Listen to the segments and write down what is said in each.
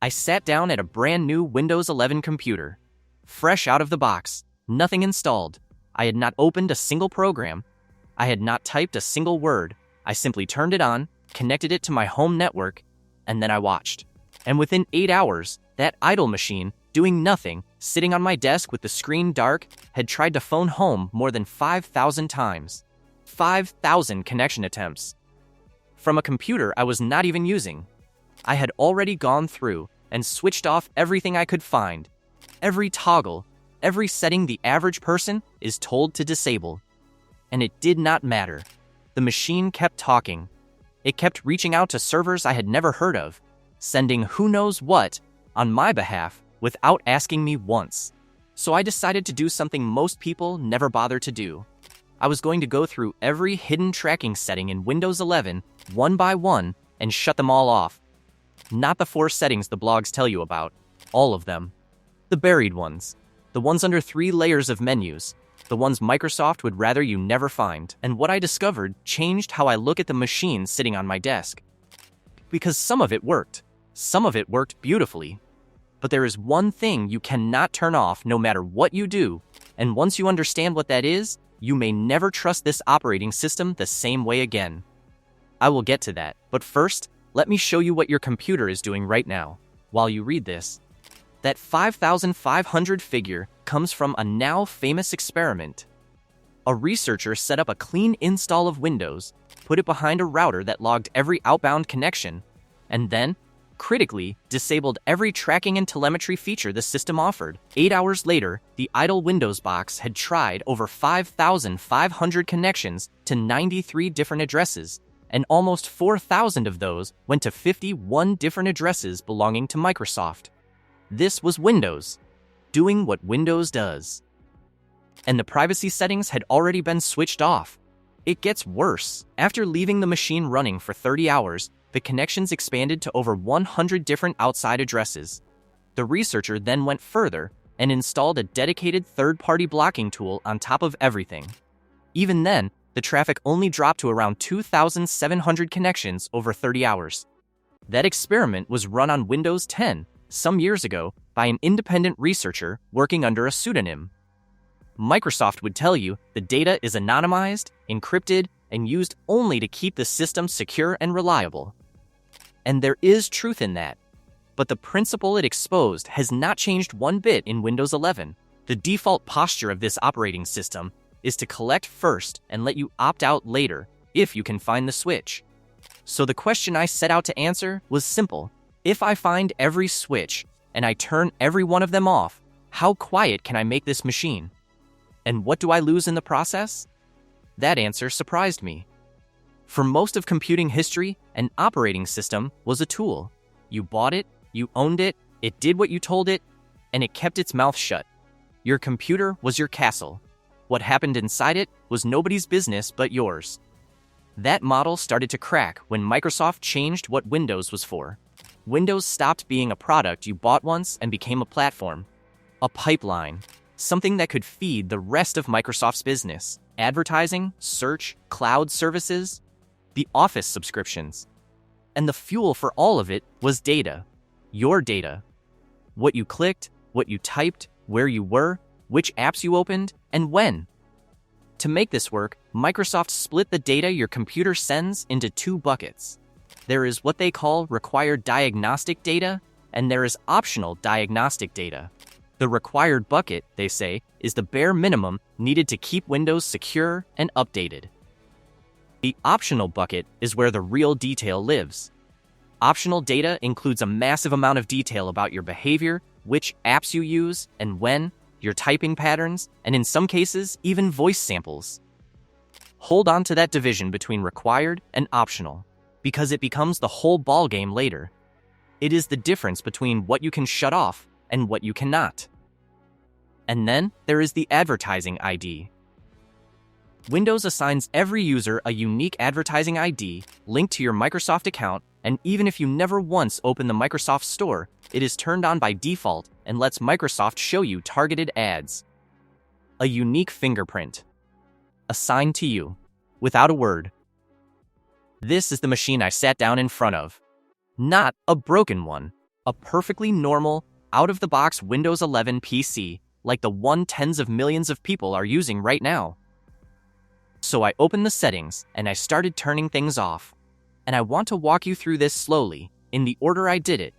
I sat down at a brand new Windows 11 computer. Fresh out of the box, nothing installed. I had not opened a single program. I had not typed a single word. I simply turned it on, connected it to my home network, and then I watched. And within 8 hours, that idle machine, doing nothing, sitting on my desk with the screen dark, had tried to phone home more than 5,000 times. 5,000 connection attempts. From a computer I was not even using. I had already gone through and switched off everything I could find. Every toggle, every setting the average person is told to disable. And it did not matter. The machine kept talking. It kept reaching out to servers I had never heard of, sending who knows what on my behalf without asking me once. So I decided to do something most people never bother to do. I was going to go through every hidden tracking setting in Windows 11 one by one and shut them all off. Not the 4 settings the blogs tell you about, all of them. The buried ones, the ones under 3 layers of menus, the ones Microsoft would rather you never find. And what I discovered changed how I look at the machine sitting on my desk. Because some of it worked. Some of it worked beautifully. But there is one thing you cannot turn off no matter what you do, and once you understand what that is, you may never trust this operating system the same way again. I will get to that, but first, let me show you what your computer is doing right now, while you read this. That 5,500 figure comes from a now famous experiment. A researcher set up a clean install of Windows, put it behind a router that logged every outbound connection, and then, critically, disabled every tracking and telemetry feature the system offered. 8 hours later, the idle Windows box had tried over 5,500 connections to 93 different addresses, and almost 4,000 of those went to 51 different addresses belonging to Microsoft. This was Windows, doing what Windows does. And the privacy settings had already been switched off. It gets worse. After leaving the machine running for 30 hours, the connections expanded to over 100 different outside addresses. The researcher then went further and installed a dedicated third-party blocking tool on top of everything. Even then, the traffic only dropped to around 2,700 connections over 30 hours. That experiment was run on Windows 10 some years ago by an independent researcher working under a pseudonym. Microsoft would tell you the data is anonymized, encrypted, and used only to keep the system secure and reliable. And there is truth in that. But the principle it exposed has not changed one bit in Windows 11. The default posture of this operating system is to collect first and let you opt out later, if you can find the switch. So the question I set out to answer was simple. If I find every switch and I turn every one of them off, how quiet can I make this machine? And what do I lose in the process? That answer surprised me. For most of computing history, an operating system was a tool. You bought it, you owned it, it did what you told it, and it kept its mouth shut. Your computer was your castle. What happened inside it was nobody's business but yours. That model started to crack when Microsoft changed what Windows was for. Windows stopped being a product you bought once and became a platform, a pipeline, something that could feed the rest of Microsoft's business. Advertising, search, cloud services, the Office subscriptions. And the fuel for all of it was data. Your data. What you clicked, what you typed, where you were, which apps you opened, and when. To make this work, Microsoft split the data your computer sends into 2 buckets. There is what they call required diagnostic data, and there is optional diagnostic data. The required bucket, they say, is the bare minimum needed to keep Windows secure and updated. The optional bucket is where the real detail lives. Optional data includes a massive amount of detail about your behavior, which apps you use, and when, your typing patterns, and in some cases, even voice samples. Hold on to that division between required and optional, because it becomes the whole ballgame later. It is the difference between what you can shut off and what you cannot. And then there is the advertising ID. Windows assigns every user a unique advertising ID linked to your Microsoft account, and even if you never once open the Microsoft Store, it is turned on by default and lets Microsoft show you targeted ads. A unique fingerprint. Assigned to you, without a word. This is the machine I sat down in front of. Not a broken one, A perfectly normal, out-of-the-box Windows 11 PC, like the one tens of millions of people are using right now. So I opened the settings, and I started turning things off. And I want to walk you through this slowly, in the order I did it,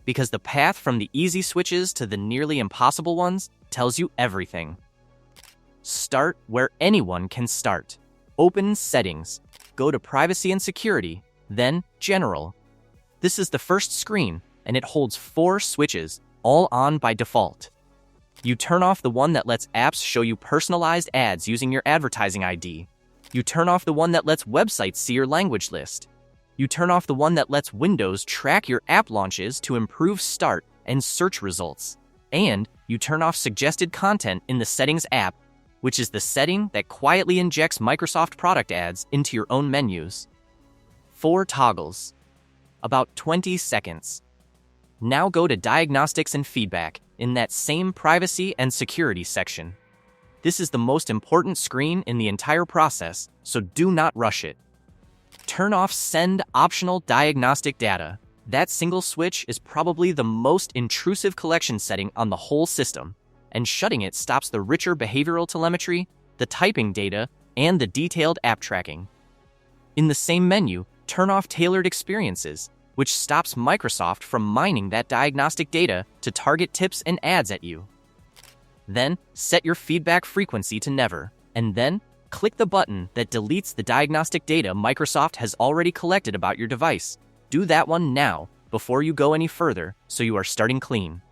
because the path from the easy switches to the nearly impossible ones tells you everything. Start where anyone can start. Open Settings. Go to Privacy and Security, then General. This is the first screen, and it holds 4 switches, all on by default. You turn off the one that lets apps show you personalized ads using your advertising ID. You turn off the one that lets websites see your language list. You turn off the one that lets Windows track your app launches to improve start and search results. And you turn off suggested content in the Settings app, which is the setting that quietly injects Microsoft product ads into your own menus. 4 toggles. About 20 seconds. Now go to Diagnostics and Feedback in that same Privacy and Security section. This is the most important screen in the entire process, so do not rush it. Turn off Send Optional Diagnostic Data. That single switch is probably the most intrusive collection setting on the whole system, and shutting it stops the richer behavioral telemetry, the typing data, and the detailed app tracking. In the same menu, turn off Tailored Experiences, which stops Microsoft from mining that diagnostic data to target tips and ads at you. Then, set your feedback frequency to never, and then click the button that deletes the diagnostic data Microsoft has already collected about your device. Do that one now, before you go any further, so you are starting clean.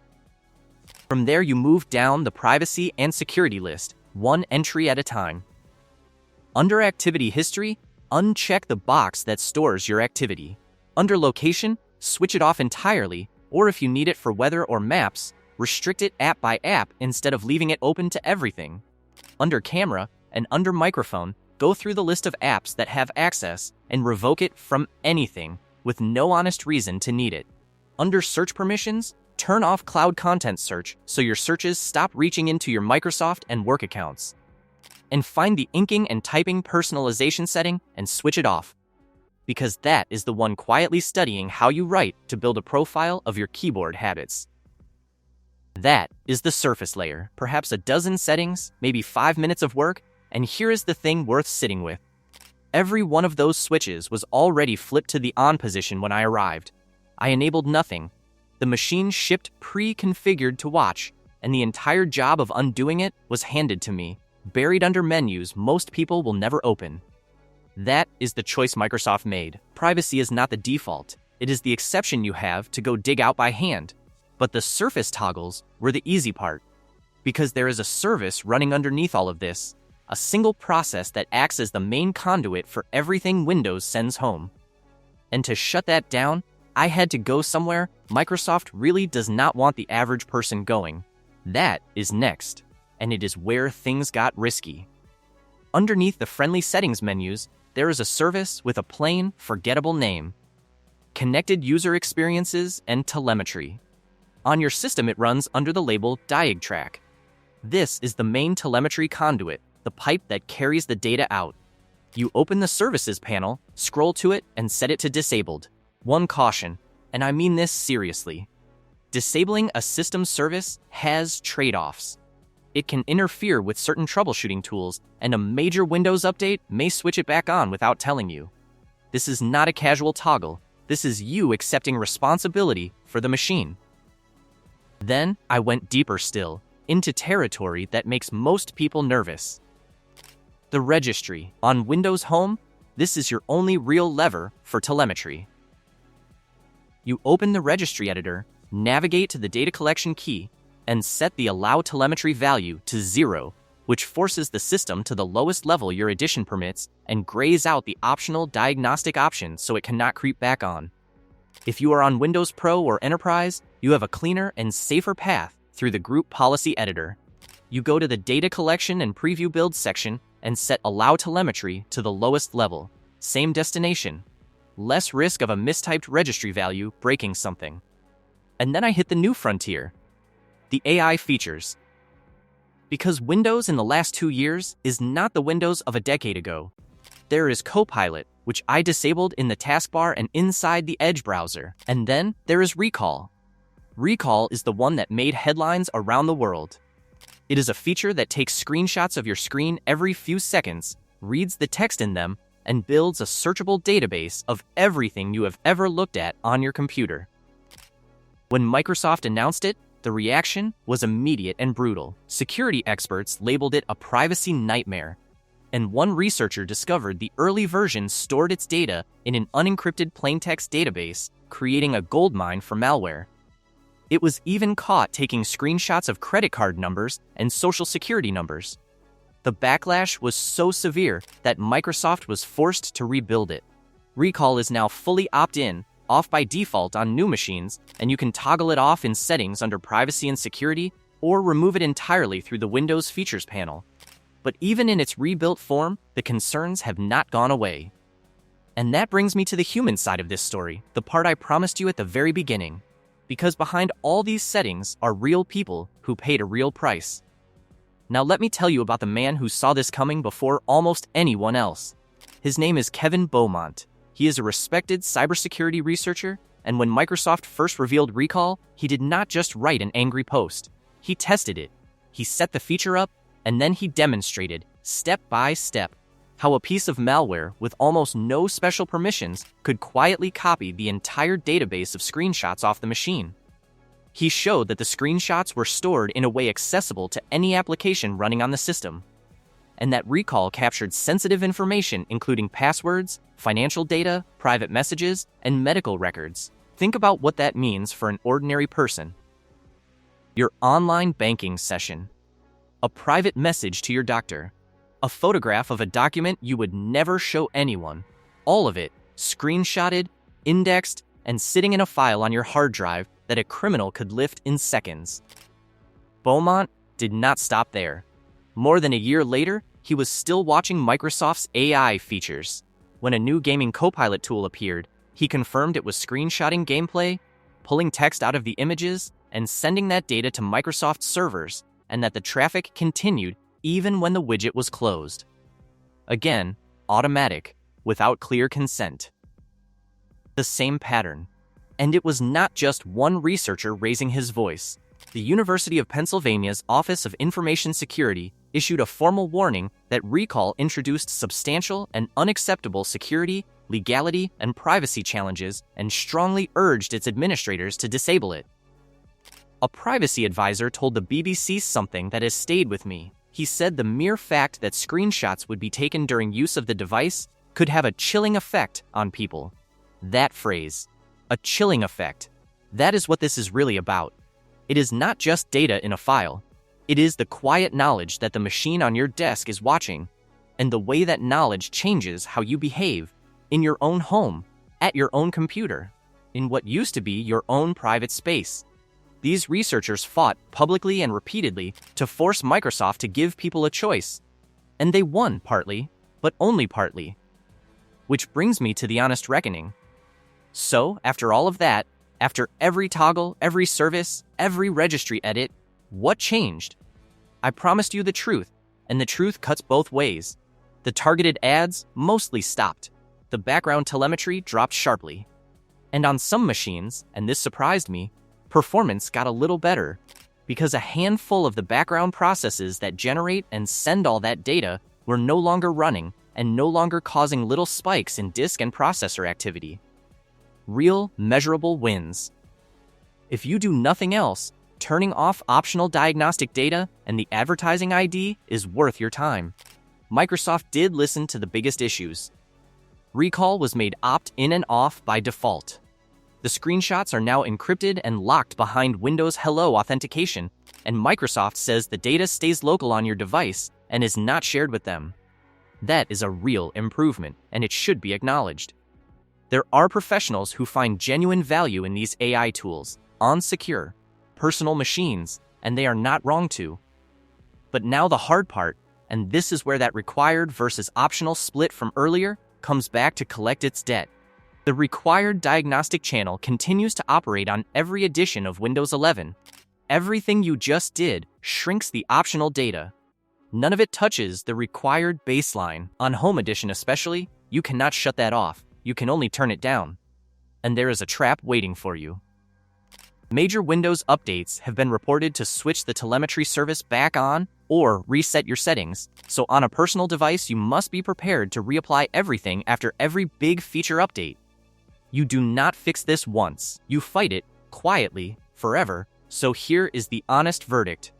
From there, you move down the Privacy and Security list, one entry at a time. Under Activity History, uncheck the box that stores your activity. Under Location, switch it off entirely, or if you need it for weather or maps, restrict it app by app instead of leaving it open to everything. Under Camera and under Microphone, go through the list of apps that have access and revoke it from anything with no honest reason to need it. Under Search Permissions, turn off Cloud Content Search so your searches stop reaching into your Microsoft and work accounts. And find the inking and typing personalization setting and switch it off, because that is the one quietly studying how you write to build a profile of your keyboard habits. That is the surface layer, perhaps a dozen settings, maybe 5 minutes of work, and here is the thing worth sitting with. Every one of those switches was already flipped to the on position when I arrived. I enabled nothing. The machine shipped pre-configured to watch, and the entire job of undoing it was handed to me, buried under menus most people will never open. That is the choice Microsoft made. Privacy is not the default. It is the exception you have to go dig out by hand. But the surface toggles were the easy part, because there is a service running underneath all of this, a single process that acts as the main conduit for everything Windows sends home. And to shut that down, I had to go somewhere Microsoft really does not want the average person going. That is next, and it is where things got risky. Underneath the friendly settings menus, there is a service with a plain, forgettable name: Connected User Experiences and Telemetry. On your system, it runs under the label Diagtrack. This is the main telemetry conduit, the pipe that carries the data out. You open the Services panel, scroll to it, and set it to Disabled. One caution, and I mean this seriously. Disabling a system service has trade-offs. It can interfere with certain troubleshooting tools, and a major Windows update may switch it back on without telling you. This is not a casual toggle. This is you accepting responsibility for the machine. Then I went deeper still, into territory that makes most people nervous. The registry. On Windows Home, this is your only real lever for telemetry. You open the registry editor, navigate to the data collection key, and set the Allow Telemetry value to 0, which forces the system to the lowest level your edition permits and grays out the optional diagnostic option so it cannot creep back on. If you are on Windows Pro or Enterprise, you have a cleaner and safer path through the Group Policy Editor. You go to the Data Collection and Preview Build section and set Allow Telemetry to the lowest level. Same destination. Less risk of a mistyped registry value breaking something. And then I hit the new frontier: the AI features. Because Windows in the last 2 years is not the Windows of a decade ago. There is Copilot, which I disabled in the taskbar and inside the Edge browser. And then there is Recall. Recall is the one that made headlines around the world. It is a feature that takes screenshots of your screen every few seconds, reads the text in them, and builds a searchable database of everything you have ever looked at on your computer. When Microsoft announced it, the reaction was immediate and brutal. Security experts labeled it a privacy nightmare, and one researcher discovered the early version stored its data in an unencrypted plaintext database, creating a goldmine for malware. It was even caught taking screenshots of credit card numbers and social security numbers. The backlash was so severe that Microsoft was forced to rebuild it. Recall is now fully opt-in, off by default on new machines, and you can toggle it off in settings under Privacy and Security, or remove it entirely through the Windows Features panel. But even in its rebuilt form, the concerns have not gone away. And that brings me to the human side of this story, the part I promised you at the very beginning. Because behind all these settings are real people who paid a real price. Now let me tell you about the man who saw this coming before almost anyone else. His name is Kevin Beaumont. He is a respected cybersecurity researcher, and when Microsoft first revealed Recall, he did not just write an angry post. He tested it. He set the feature up, and then he demonstrated, step by step, how a piece of malware with almost no special permissions could quietly copy the entire database of screenshots off the machine. He showed that the screenshots were stored in a way accessible to any application running on the system, and that Recall captured sensitive information including passwords, financial data, private messages, and medical records. Think about what that means for an ordinary person. Your online banking session, a private message to your doctor, a photograph of a document you would never show anyone, all of it screenshotted, indexed, and sitting in a file on your hard drive that a criminal could lift in seconds. Beaumont did not stop there. More than a year later, he was still watching Microsoft's AI features. When a new gaming copilot tool appeared, he confirmed it was screenshotting gameplay, pulling text out of the images, and sending that data to Microsoft servers, and that the traffic continued even when the widget was closed. Again, automatic, without clear consent. The same pattern. And it was not just one researcher raising his voice. The University of Pennsylvania's Office of Information Security issued a formal warning that Recall introduced substantial and unacceptable security, legality, and privacy challenges and strongly urged its administrators to disable it. A privacy advisor told the BBC something that has stayed with me. He said the mere fact that screenshots would be taken during use of the device could have a chilling effect on people. That phrase, a chilling effect, that is what this is really about. It is not just data in a file. It is the quiet knowledge that the machine on your desk is watching, and the way that knowledge changes how you behave in your own home, at your own computer, in what used to be your own private space. These researchers fought publicly and repeatedly to force Microsoft to give people a choice, and they won partly, but only partly. Which brings me to the honest reckoning. So, after all of that, after every toggle, every service, every registry edit, what changed? I promised you the truth, and the truth cuts both ways. The targeted ads mostly stopped. The background telemetry dropped sharply. And on some machines, and this surprised me, performance got a little better, because a handful of the background processes that generate and send all that data were no longer running and no longer causing little spikes in disk and processor activity. Real, measurable wins. If you do nothing else, turning off optional diagnostic data and the advertising ID is worth your time. Microsoft did listen to the biggest issues. Recall was made opt-in and off by default. The screenshots are now encrypted and locked behind Windows Hello authentication, and Microsoft says the data stays local on your device and is not shared with them. That is a real improvement, and it should be acknowledged. There are professionals who find genuine value in these AI tools on secure, personal machines, and they are not wrong to. But now the hard part, and this is where that required versus optional split from earlier comes back to collect its debt. The required diagnostic channel continues to operate on every edition of Windows 11. Everything you just did shrinks the optional data. None of it touches the required baseline. On Home Edition especially, you cannot shut that off. You can only turn it down. And there is a trap waiting for you. Major Windows updates have been reported to switch the telemetry service back on or reset your settings, so on a personal device you must be prepared to reapply everything after every big feature update. You do not fix this once, you fight it, quietly, forever, so here is the honest verdict.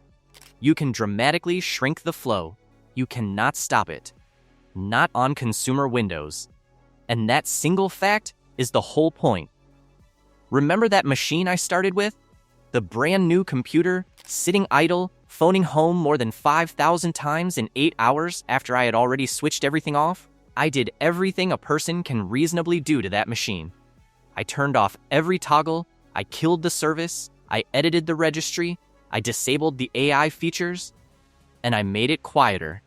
You can dramatically shrink the flow, you cannot stop it. Not on consumer Windows. And that single fact is the whole point. Remember that machine I started with? The brand new computer, sitting idle, phoning home more than 5,000 times in 8 hours after I had already switched everything off? I did everything a person can reasonably do to that machine. I turned off every toggle, I killed the service, I edited the registry, I disabled the AI features, and I made it quieter.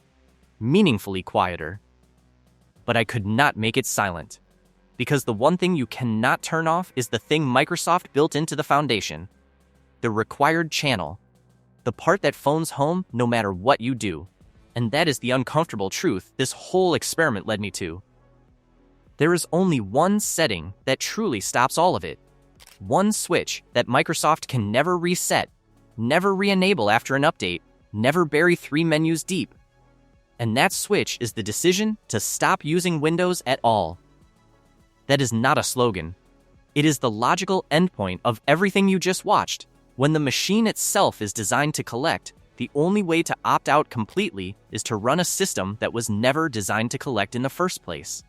Meaningfully quieter. But I could not make it silent. Because the one thing you cannot turn off is the thing Microsoft built into the foundation. The required channel. The part that phones home no matter what you do. And that is the uncomfortable truth this whole experiment led me to. There is only one setting that truly stops all of it. One switch that Microsoft can never reset, never re-enable after an update, never bury 3 menus deep. And that switch is the decision to stop using Windows at all. That is not a slogan. It is the logical endpoint of everything you just watched. When the machine itself is designed to collect, the only way to opt out completely is to run a system that was never designed to collect in the first place.